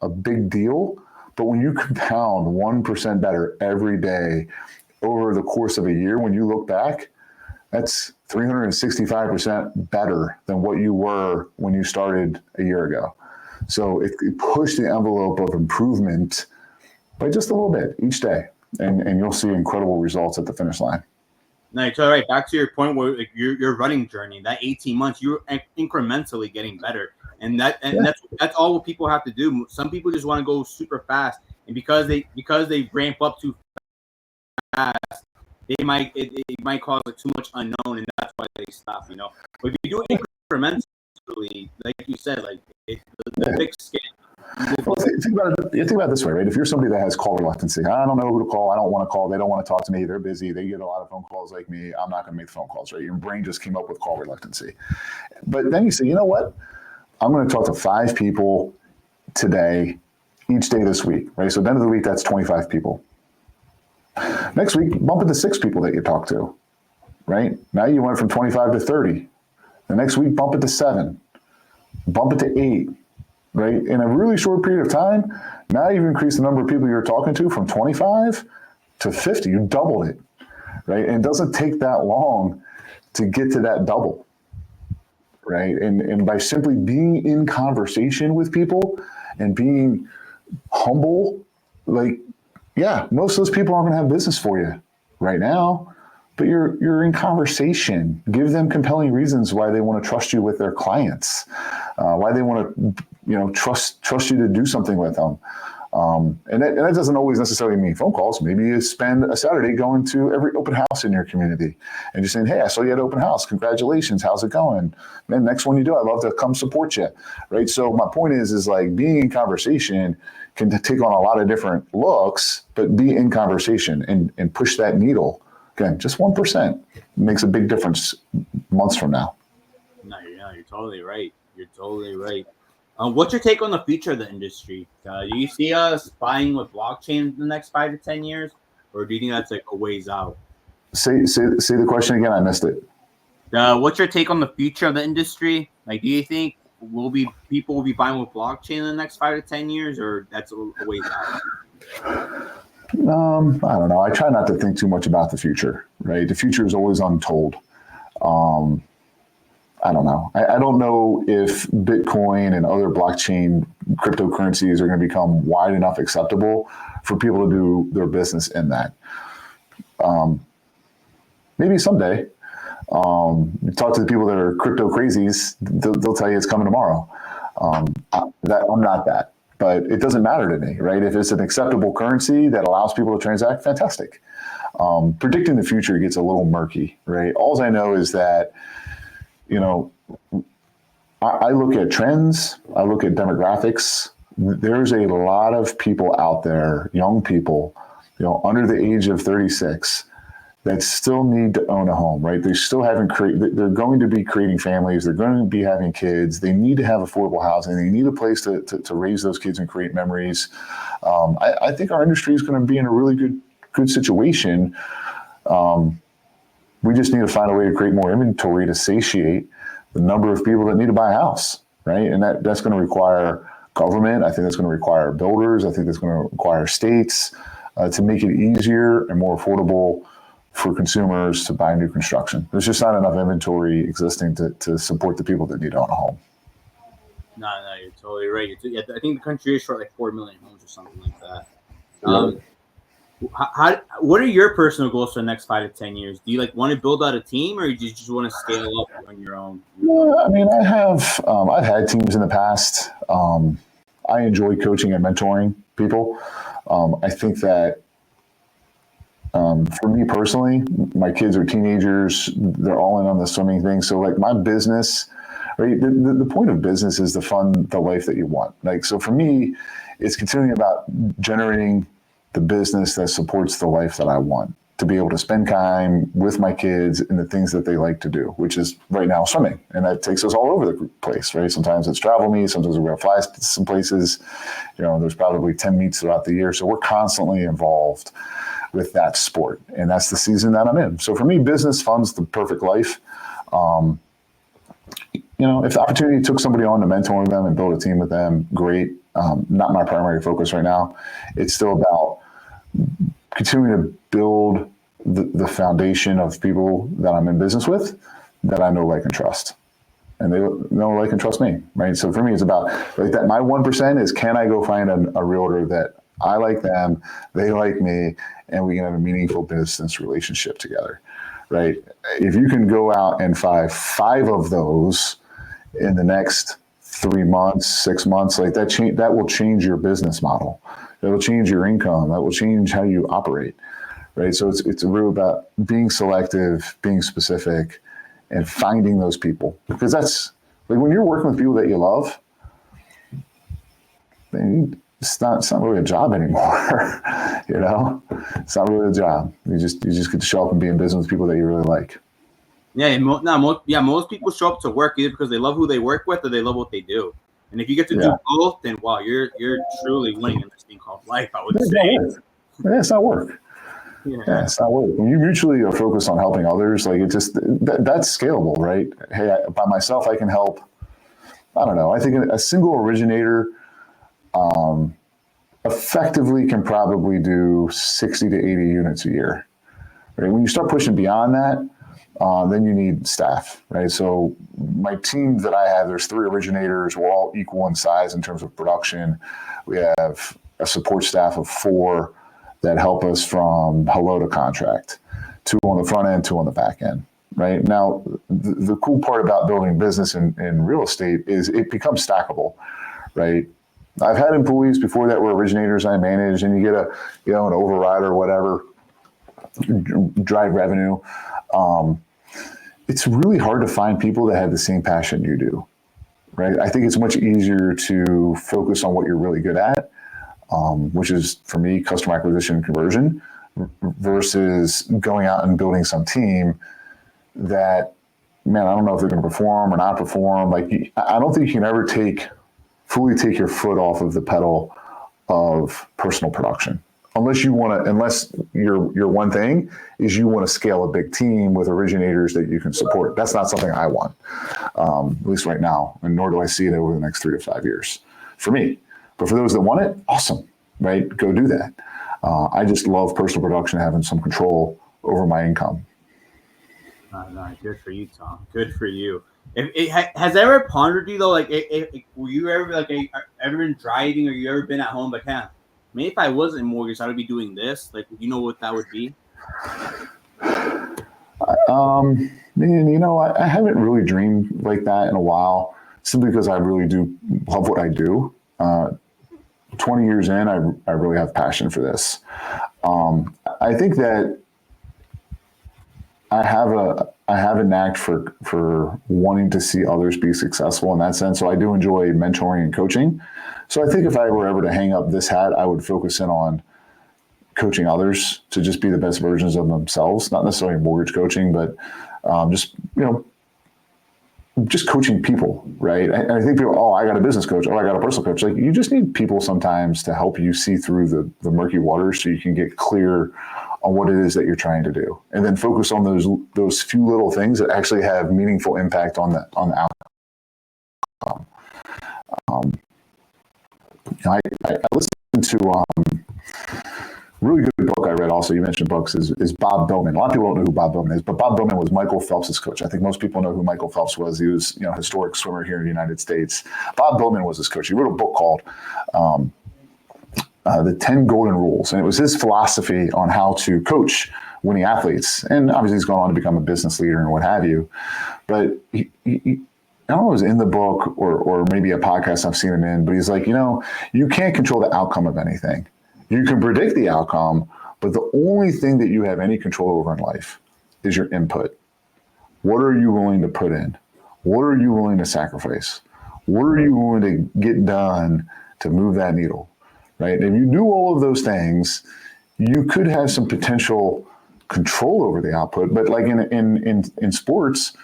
a big deal, but when you compound 1% better every day over the course of a year, when you look back, that's 365% better than what you were when you started a year ago. So it pushed the envelope of improvement by just a little bit each day, and you'll see incredible results at the finish line. No, you're totally right. Back to your point where your running journey, that 18 months, you're incrementally getting better. And that's all what people have to do. Some people just want to go super fast, and because they ramp up too fast, it might cause like too much unknown, and that's why they stop. But if you do it incrementally, like you said, like the big scale. Well, think about it this way, right? If you're somebody that has call reluctancy, I don't know who to call, I don't want to call, they don't want to talk to me, they're busy, they get a lot of phone calls like me, I'm not going to make phone calls, right? Your brain just came up with call reluctancy. But then you say, you know what? I'm going to talk to 5 people today, each day this week, right? So at the end of the week, that's 25 people. Next week, bump it to 6 people that you talk to, right? Now you went from 25 to 30. The next week, bump it to 7, bump it to 8. Right? In a really short period of time, now you've increased the number of people you're talking to from 25 to 50. You doubled it, right? And it doesn't take that long to get to that double, right? And by simply being in conversation with people and being humble, like, yeah, most of those people aren't going to have business for you right now, but you're in conversation. Give them compelling reasons why they want to trust you with their clients, why they want to trust you to do something with them. And that doesn't always necessarily mean phone calls. Maybe you spend a Saturday going to every open house in your community and just saying, hey, I saw you at open house. Congratulations. How's it going? Man, next one you do, I'd love to come support you. Right. So my point is like being in conversation can take on a lot of different looks, but be in conversation and push that needle. Again, just 1% makes a big difference months from now. No, you're totally right. You're totally right. What's your take on the future of the industry? Do you see us buying with blockchain in the next 5 to 10 years, or do you think that's like a ways out? Say the question again. I missed it. What's your take on the future of the industry? Like, do you think people will be buying with blockchain in the next 5 to 10 years, or that's a ways out? I don't know. I try not to think too much about the future, right? The future is always untold. I don't know. I don't know if Bitcoin and other blockchain cryptocurrencies are going to become wide enough acceptable for people to do their business in that. Maybe someday. You talk to the people that are crypto crazies, they'll tell you it's coming tomorrow. I'm not that. But it doesn't matter to me, right? If it's an acceptable currency that allows people to transact, fantastic. Predicting the future gets a little murky, right? All I know is that, I look at trends, I look at demographics. There's a lot of people out there, young people, under the age of 36, that still need to own a home, right? They still haven't they're going to be creating families. They're going to be having kids. They need to have affordable housing. They need a place to raise those kids and create memories. I think our industry is going to be in a really good situation. We just need to find a way to create more inventory to satiate the number of people that need to buy a house, right? And that's going to require government. I think that's going to require builders. I think that's going to require states to make it easier and more affordable for consumers to buy new construction. There's just not enough inventory existing to support the people that need to own a home. No, you're totally right. I think the country is short like 4 million homes or something like that. What are your personal goals for the next 5 to 10 years? Do you like want to build out a team, or you just want to scale up on your own? Yeah, I mean, I've had teams in the past. I enjoy coaching and mentoring people. I think that for me personally, my kids are teenagers. They're all in on the swimming thing. So like my business, right? The point of business is to fund the life that you want. Like, so for me, it's continuing about generating the business that supports the life that I want, to be able to spend time with my kids in the things that they like to do, which is right now swimming. And that takes us all over the place, right? Sometimes it's travel meets, sometimes we're going to fly to some places. There's probably 10 meets throughout the year. So we're constantly involved with that sport. And that's the season that I'm in. So for me, business funds the perfect life. If the opportunity took somebody on to mentor them and build a team with them, great. Not my primary focus right now. It's still about continuing to build the foundation of people that I'm in business with that I know, like, and trust. And they know, like, and trust me, right? So for me, it's about like that. My 1% is, can I go find a realtor that I like them, they like me, and we can have a meaningful business relationship together, right? If you can go out and find 5 of those in the next 3 months, 6 months, like that will change your business model. That will change your income. That will change how you operate, right? So it's really about being selective, being specific, and finding those people. Because that's like when you're working with people that you love, then it's not really a job anymore. It's not really a job. You just get to show up and be in business with people that you really like. Yeah, most people show up to work either because they love who they work with or they love what they do. And if you get to do both, then wow, you're truly winning in this thing called life, I would say. It's not work. Yeah, it's not work. When you mutually are focused on helping others, like, it just that's scalable, right? Hey, by myself, I can help. I don't know. I think a single originator effectively can probably do 60 to 80 units a year. Right? When you start pushing beyond that, then you need staff, right? So my team that I have, there's 3 originators. We're all equal in size in terms of production. We have a support staff of 4 that help us from hello to contract, 2 on the front end, 2 on the back end, right? Now, the cool part about building business in real estate is it becomes stackable, right? I've had employees before that were originators I managed, and you get an override or whatever, drive revenue. It's really hard to find people that have the same passion you do, right? I think it's much easier to focus on what you're really good at, which is, for me, customer acquisition and conversion, versus going out and building some team that, man, I don't know if they're going to perform or not perform. Like, I don't think you can ever fully take your foot off of the pedal of personal production. Unless your one thing is you want to scale a big team with originators that you can support. That's not something I want, at least right now, and nor do I see it over the next 3 to 5 years for me. But for those that want it, awesome, right? Go do that. I just love personal production, having some control over my income. No, good for you, Tom. Good for you. Has ever pondered you though? Like, were you ever ever been driving, or you ever been at home like, maybe if I wasn't mortgage, I would be doing this. Like, you know what that would be? I haven't really dreamed like that in a while, simply because I really do love what I do. 20 years in, I really have passion for this. I think that I have a knack for wanting to see others be successful in that sense. So I do enjoy mentoring and coaching. So I think if I were ever to hang up this hat, I would focus in on coaching others to just be the best versions of themselves, not necessarily mortgage coaching, but just coaching people, right? I think people, I got a business coach, I got a personal coach. Like, you just need people sometimes to help you see through the murky waters so you can get clear on what it is that you're trying to do, and then focus on those few little things that actually have meaningful impact on the outcome. I listened to really good book I read. Also, you mentioned books, is Bob Bowman. A lot of people don't know who Bob Bowman is, but Bob Bowman was Michael Phelps' coach. I think most people know who Michael Phelps was. He was, a historic swimmer here in the United States. Bob Bowman was his coach. He wrote a book called the 10 golden rules. And it was his philosophy on how to coach winning athletes. And obviously he's gone on to become a business leader and what have you. But he I don't know if it was in the book or maybe a podcast I've seen him in, but he's like, you can't control the outcome of anything. You can predict the outcome, but the only thing that you have any control over in life is your input. What are you willing to put in? What are you willing to sacrifice? What are you willing to get done to move that needle, right? And if you do all of those things, you could have some potential control over the output. But like in sports,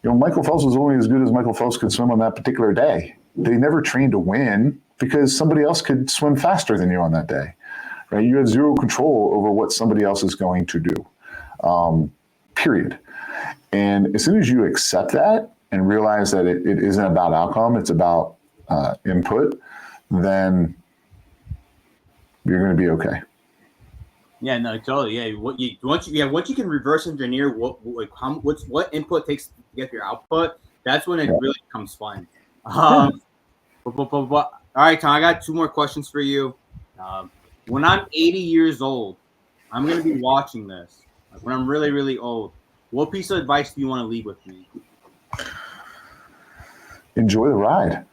Michael Phelps was only as good as Michael Phelps could swim on that particular day. They never trained to win because somebody else could swim faster than you on that day, right? You have zero control over what somebody else is going to do, period. And as soon as you accept that and realize that it isn't about outcome, it's about input, then you're going to be okay. Yeah, no, totally. Yeah, once you can reverse engineer what input takes to get your output, that's when it really becomes fun. But all right, Tom, I got 2 more questions for you. When I'm 80 years old, I'm going to be watching this. Like when I'm really, really old, what piece of advice do you want to leave with me? Enjoy the ride.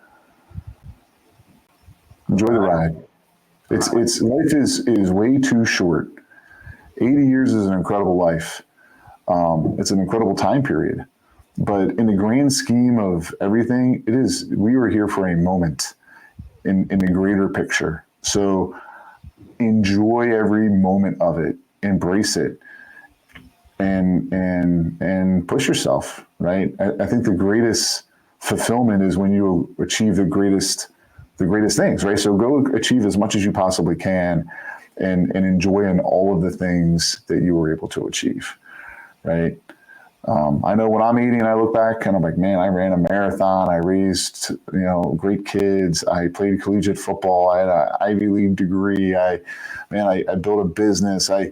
Enjoy the ride. It's life is way too short. 80 years is an incredible life. It's an incredible time period. But in the grand scheme of everything, we were here for a moment in the greater picture. So enjoy every moment of it, embrace it, and push yourself, right? I think the greatest fulfillment is when you achieve the greatest things, right? So go achieve as much as you possibly can and enjoy in all of the things that you were able to achieve, right? I know when I'm 80 and I look back and I'm like, man, I ran a marathon. I raised, great kids. I played collegiate football. I had an Ivy League degree. I built a business. All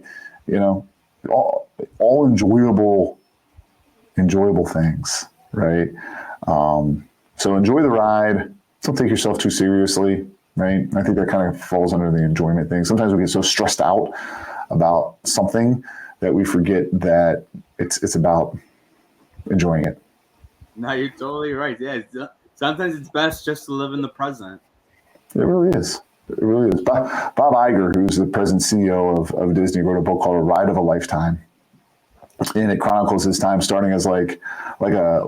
enjoyable things, right? So enjoy the ride. Don't take yourself too seriously, right? I think that kind of falls under the enjoyment thing. Sometimes we get so stressed out about something that we forget that it's about enjoying it. No, you're totally right. Yeah, sometimes it's best just to live in the present. It really is. It really is. Bob Iger, who's the present CEO of Disney, wrote a book called A Ride of a Lifetime, and it chronicles his time starting as like a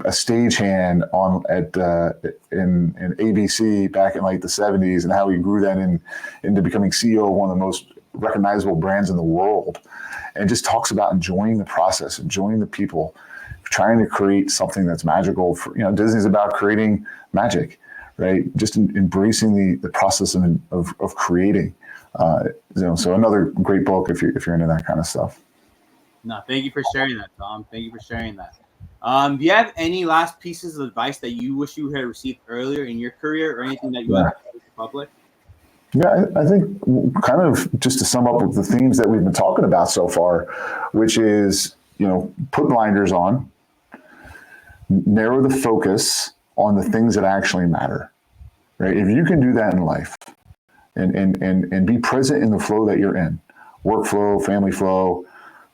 stagehand in ABC back in like the 70s, and how he grew that into becoming CEO of one of the most recognizable brands in the world, and just talks about enjoying the process, enjoying the people, trying to create something that's magical. Disney's about creating magic, right? Just embracing the process of creating. So another great book if you're into that kind of stuff. No, thank you for sharing that, Tom. Thank you for sharing that. Do you have any last pieces of advice that you wish you had received earlier in your career, or anything that you want to share with the public? Yeah, I think kind of just to sum up with the themes that we've been talking about so far, which is, put blinders on, narrow the focus on the things that actually matter, right? If you can do that in life and be present in the flow that you're in, work flow, family flow,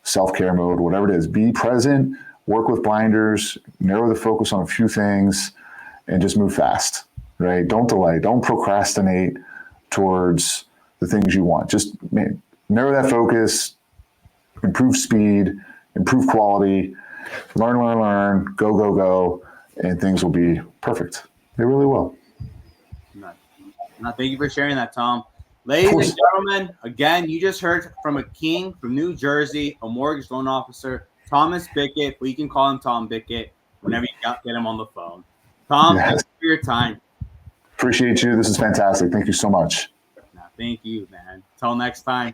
self-care mode, whatever it is, be present, work with blinders, narrow the focus on a few things, and just move fast, right? Don't delay, don't procrastinate towards the things you want. Just narrow that focus, improve speed, improve quality, learn, go, and things will be perfect. They really will. No, thank you for sharing that, Tom. Ladies and gentlemen, again, you just heard from a king from New Jersey, a mortgage loan officer, Thomas Bickett, but you can call him Tom Bickett whenever you get him on the phone. Tom, Thanks for your time. Appreciate you. This is fantastic. Thank you so much. No, thank you, man. Till next time.